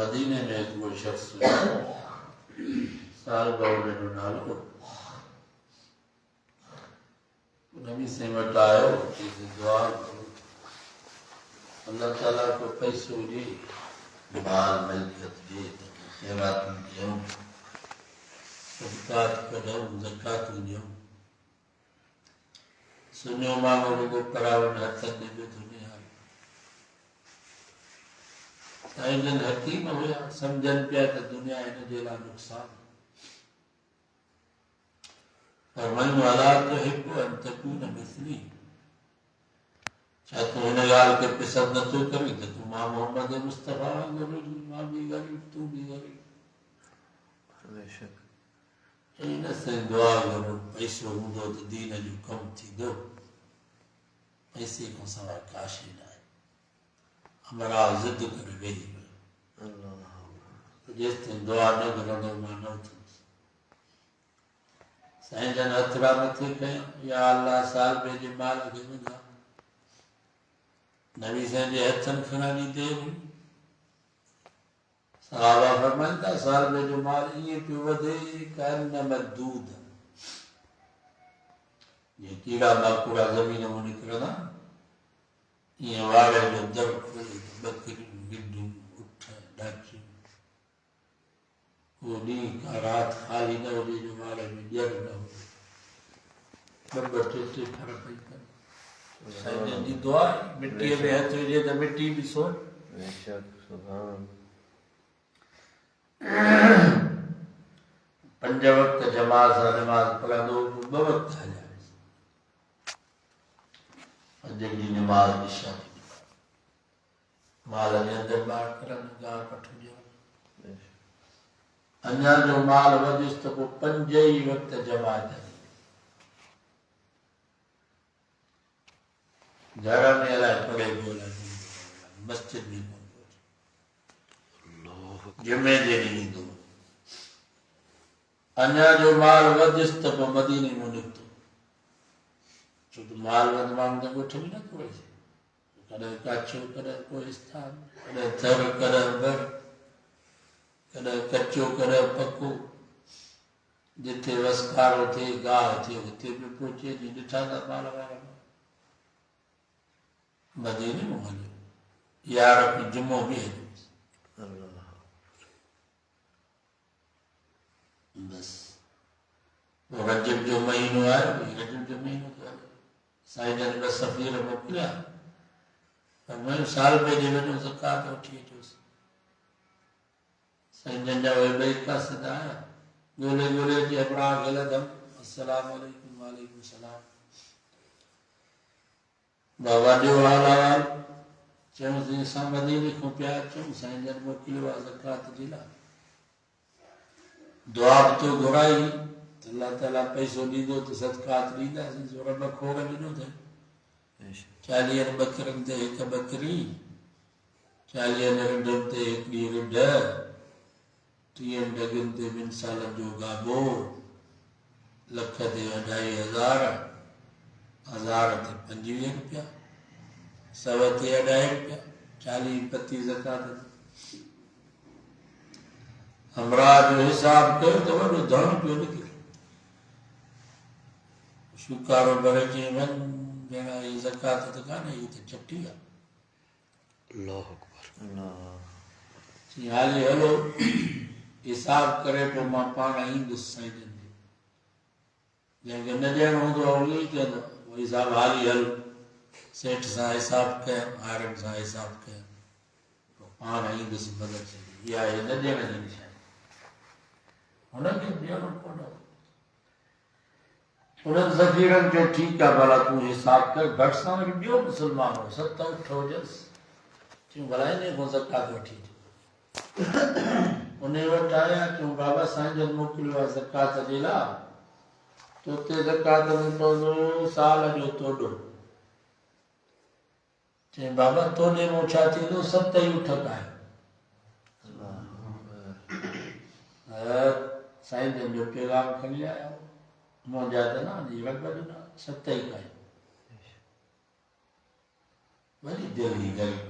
मदीने में एक वो शख्स साल गौरे नालो नबी से बतायो कि दुआ करो अल्लाह ताला को पैसों दी माल मिल्कियत दी खैरात दियो सदकात करो ज़कात दियो सुनो मांगो को करावन हथ दे दुनिया साइंजन हकीम हुआ समझन पिया त दुनिया इन जेला नुकसान फरमायूं अला तुहिब्बु अन तकून मिस्ली छा तू हिन ॻाल्हि खे पसंदि नथो करीं त तूं मां मोहम्मद मुस्तफ़ा वांगुरु मां बि ग़रीब तूं बि ग़रीब चई न साईं दुआ करो पैसो हूंदो त दीन जो कमु थींदो पैसे खां सवाइ का शइ न आहे अमरा ज़िद करे वेही वियो जेसिताईं दुआ न घुरंदो मां न उथंदुसि साईं जन हथड़ा मथे कयूं या अल्लाह साल ॿिए जे माल खे विझा नबी साईं जे हथनि खणणी देरि सहाबा फरमाइनि था साल ॿिए जो माल ईअं पियो वधे कअन्नमा दूध जीअं कीड़ा माकूड़ा ज़मीन मां निकिरंदा ईअं वार जो दर बकरियूं गिढूं उठ ॾाकियूं वो ॾींहुं का राति ख़ाली न हुजे जो वार में ॼर न हुजे ॿ टे टे फर पई कनि साईं जी दुआ मिटीअ में हथ विझे त मिटी बि सोन पंज वक्त जमात सां नमाज़ पढ़ंदो ॿ वक्त हलिया पंज जी नमाज़ इशा जी माल जे अंदरि ॿार करनि गाह पठ ॾियो अञा जो माल वधियुसि त पोइ पंज ई वक्त जमात घर में अलाए पढ़े पियो मस्जिद में कोन जुमे जे ॾींहुं ईंदो अञा जो माल वधियुसि त पोइ मदीने में निकितो छो त माल वधि माण्हू त ॻोठ में नथो अचे कॾहिं काछो कॾहिं कोहिस्तान कॾहिं थर कॾहिं बर कॾहिं कचो कॾहिं पको जिथे वसकारो थिए गाह थिए हुते बि पहुचे जी ॾिठा था माल वारा मदीने में हलियो यार जुमो बि हलियो बस रजब जो महीनो आयो रजब जो महीनो तो साईं जन बस सफ़ीर मोकिलिया फरमायो साल में जे वञो ज़कात वठी अचोसि साईं जन जा उहे ॿई कासिद आया ॻोल्हे ॻोल्हे अची अपना खे लधम अस्सलामु अलैकुम वालेकुम सलाम बाबा ॾियो हाल अहवाल चयूंसि असां मदीने खां पिया अचूं साईं जन मोकिलियो आहे ज़कात जे लाइ दुआ बि तो घुराई त अल्लाह ताला पैसो ॾींदो त सदकात ॾींदासीं जो रब खोड़ ॾिनो अथई 40 बकरनि ते हिकु बकरी 40 रिढनि ते हिकिड़ी रिढ 30 डगनि ते 2 सालनि जो गाबो लख ते 2.5 हज़ार ते 25 रुपया 100 ते 2.5 रुपया 40 पती ज़कात हमरा जो हिसाब कयो त वॾो धन पियो निकिरे शुकारो भरे चई वञ भेण ही ज़कात त कान्हे ही त चटी आहे अल्लाह अकबर चई हाली हलो हिसाब करे पोइ मां पाण ईंदुसि साईं जन जंहिंखे न ॾियणो हूंदो आहे उहो ई चवंदो उहो हिसाब हाली हल सेठ सां हिसाब कयमि आरनि सां हिसाब कयमि पोइ पाण ईंदुसि मदद इहा न ॾियण जी निशानी हुनखे ॾियणो कोन उन्हनि ज़फ़ीरनि चयो ठीकु आहे भला तूं हिसाब कर घटि सां वरी ॿियो मुस्लमान हो 7 8 हुजसि चयूं भला इन खां ज़कात वठी अचो उन वटि आया चयूं बाबा साईं जन मोकिलियो आहे ज़कात जे लाइ त उते ज़कात में पवंदो साल जो तोॾो चई बाबा तोॾे मां छा थींदो 7 ई उठ आहे साईं जन जो पैगाम खणी आया मुंहिंजा त न रग ॾिना 7 ई काई वरी दिलि ई ग़रीब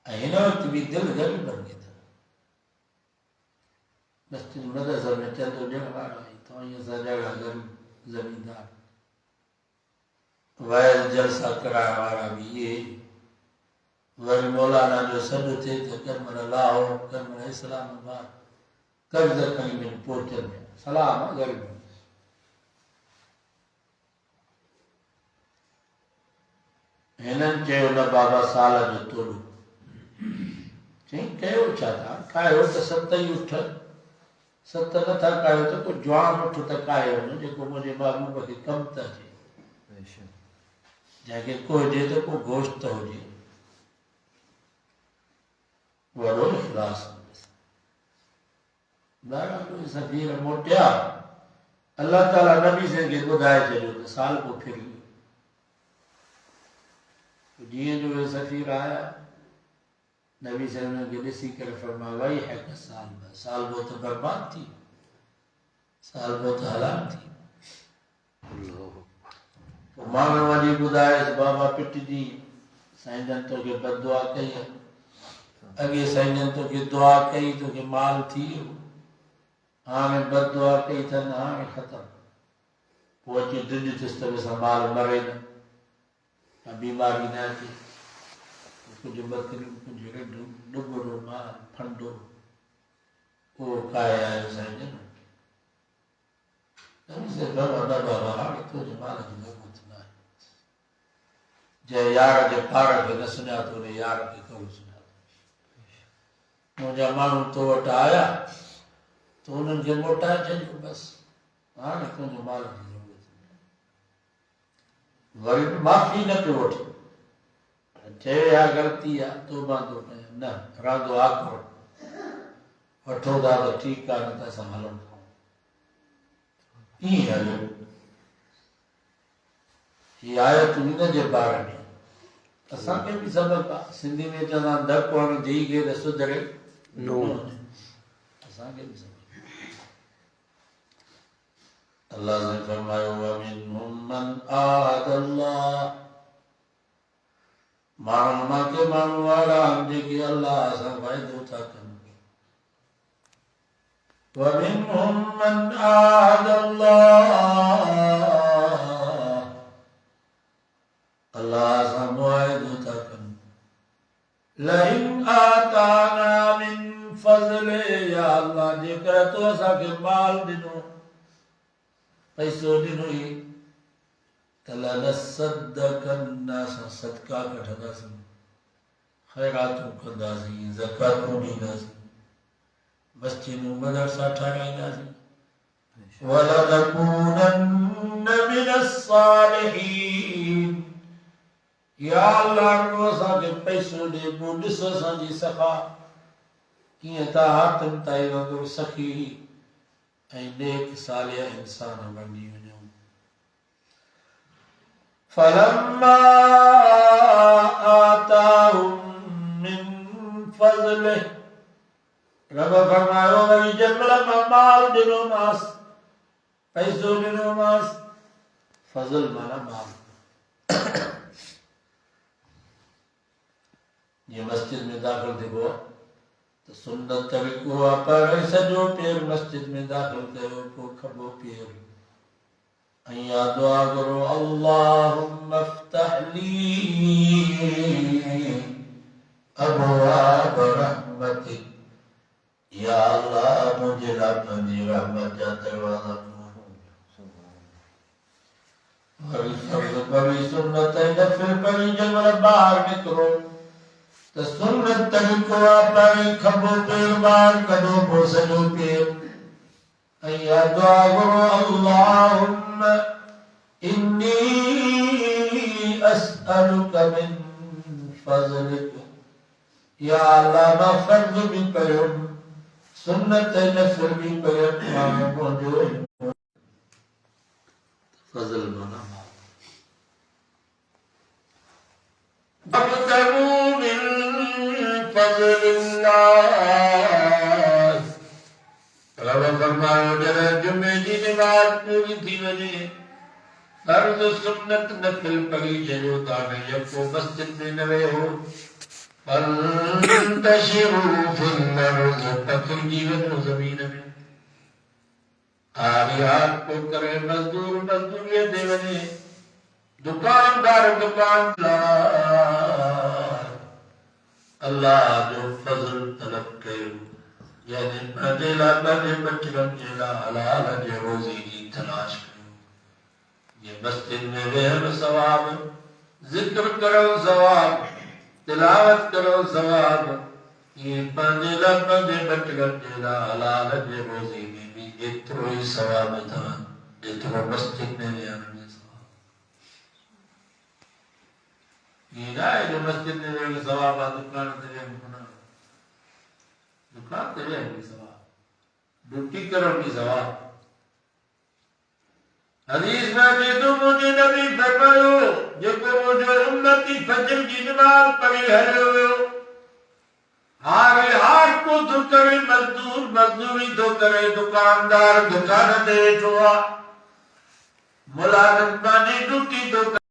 ऐं हिन वक़्तु बि दिलि ग़रीबनि खे मस्जिद मदरसा में चंदो ॾियण वारा तो ईअं असां ॾाढा ज़मीनदार वाइल जलसा कराइण वारा बि इहे वरी मौलाना जो सॾु थिए त कंहिं लाहौर कंहिं इस्लामाबाद कर्ज़ खणी में पहुचनि में सलाम आहे घर में हिननि चयो न बाबा साल जो तोड़ो चई कयो छा था कायो त सत ई उठ सत नथा कायो त को जवान उठ त कायो न जेको मुंहिंजे महबूब खे कमु त अचे जंहिंखे को हुजे त को गोश्त हुजे वॾो इख़लास ॾाढो सफ़ीर मोटिया अल्लाह ताला नबी से खे ॿुधाए छॾियो त साल को फिरी जीअं जो उहे सफ़ीर आया नबी से उन्हनि खे ॾिसी करे फरमायो वई है कि साल वो तो बर्बाद थी साल वो तो हलाक थी तो माण्हू वञी ॿुधाएसि बाबा पिटजी साईं जन तोखे बददुआ कई अॻे साईं जन तोखे दुआ कई तोखे माल थी वियो हाणे बददुआ कई अथनि हाणे ख़तमु पोइ अची ड्रिज थियसि त असां माल मरे न बीमारी न अचे कुझु बकरियूं कुझु डुबड़ो माल फंडो उहो खाए आयो साईं जन हाणे तुंहिंजे माल जी ज़रूरत न आहे जंहिं यार जे पार खे न सुञातो उन यार खे कहिड़ो सुञातो मुंहिंजा माण्हू तो वटि आया त उन्हनि खे मोटाए छॾियो बसि हाणे तुंहिंजे माल जी ज़रूरत न वरी बि माफ़ी न पियो वठे चयो या ग़लती आहे तोबा थो कयां न रांदो आख़िर वठो था त ठीकु आहे न त असां हलूं था ईअं हलियो हीअ आयतूं हिन जे बारे में असांखे बि सबक़ु आहे सिंधी में चवंदा धकु हण धीउ खे त सुधरे असांखे बि सबक़ु अल्लाह ने फरमायो वमिनहुम मन आदल्लाह माण्हू मां के माण्हू वारा आहिनि जेके अल्लाह सां वाइदो था कनि वमिनहुम मन आदल्लाह अल्लाह सां मुआहिदो था कनि लइन आताना मिन फज़ले या अल्लाह जेकर तो असांखे माल ॾिनो पैसो ॾिनो ई त लनसद्दक़न असां सदका कढंदासीं ख़ैरातूं कंदासीं ज़कातूं ॾींदासीं मस्जिदूं मदरसा ठाराईंदासीं वलनकूनन्न मिनस्सालिहीन या अल्लाह असांखे पैसो ॾे पोइ ॾिसो असांजी सफ़ा कीअं था हाथनि ताईं वांगुरु सखी ऐं नेक सालिह इंसान बणिजी वञूं फलम्मा आताहुम मिन फज़लिह रब फरमायो वरी जंहिंमहिल मां माल ॾिनोमांसि पैसो ॾिनोमांसि फज़ल माना माल जीअं मस्जिद में दाख़िल थिबो आहे त सुन्नत तरीक़ो आहे पर सॼो पेर मस्जिद में दाख़िल कयो पोइ खॿो पेर ऐं या दुआ करो अल्लाहुम्मा अफ्तह ली अबवाब रहमतिक या अल्लाह मुझे तुंहिंजी रहमत जा दरवाज़ा वरी फर्ज़ पढ़ी सुन्नत ऐं नफ़िल पढ़ी जंहिंमहिल ॿाहिरि निकिरो त सुन्नत तरीक़ो आहे पहिरीं खॿो पेर ॿाहिरि कढो पोइ सॼो पेर ऐं या दुआ करो अल्लाहुम्मा इन्नी अस्अलुक मिन फज़लिक या अल्लाह मां फर्ज़ बि पढ़ियो सुन्नत नफ़िल बि पढ़ियो मुंहिंजो फज़ल माना अबतगू मिन फज़लिल्लाह रब फरमायो जॾहिं जुमे जी नमाज़ पूरी थी वञे फर्ज़ सुन्नत नफ़िल पढ़ी छॾियो त हाणे यको मस्जिद में न वेहो फंतशिरू फिल अर्ज़ पखिड़िजी वञो ज़मीन में आरियात को करे मजदूर मजदूरी देवने दुकानदार दुकानदार अल्लाह जो फजल तलब कयो यानी बदेला बदे बचगन जेला हलाल जे रोजी की तलाश कयो ये मस्जिद में रहम सवाब जिक्र करो सवाब तिलावत करो सवाब ये बदेला बदे बचगन जेला हलाल जे रोजी में भी एतिरो ही सवाब था जेतिरो मस्जिद में रहम में सवाब ये ना है जो मस्जिद में रहम सवाब दुकान ते रहम दुकान ते रहम की सवाब ड्यूटी करो की सवाब हदीस में भी तो मुझे नबी फरमायो जेको मुझे उम्मती फजर की नमाज पढ़ी हलो हार को तो करे मजदूर मजदूरी तो करे दुकानदार दुकान दे वेठो मुलाज़िम पानी ड्यूटी तो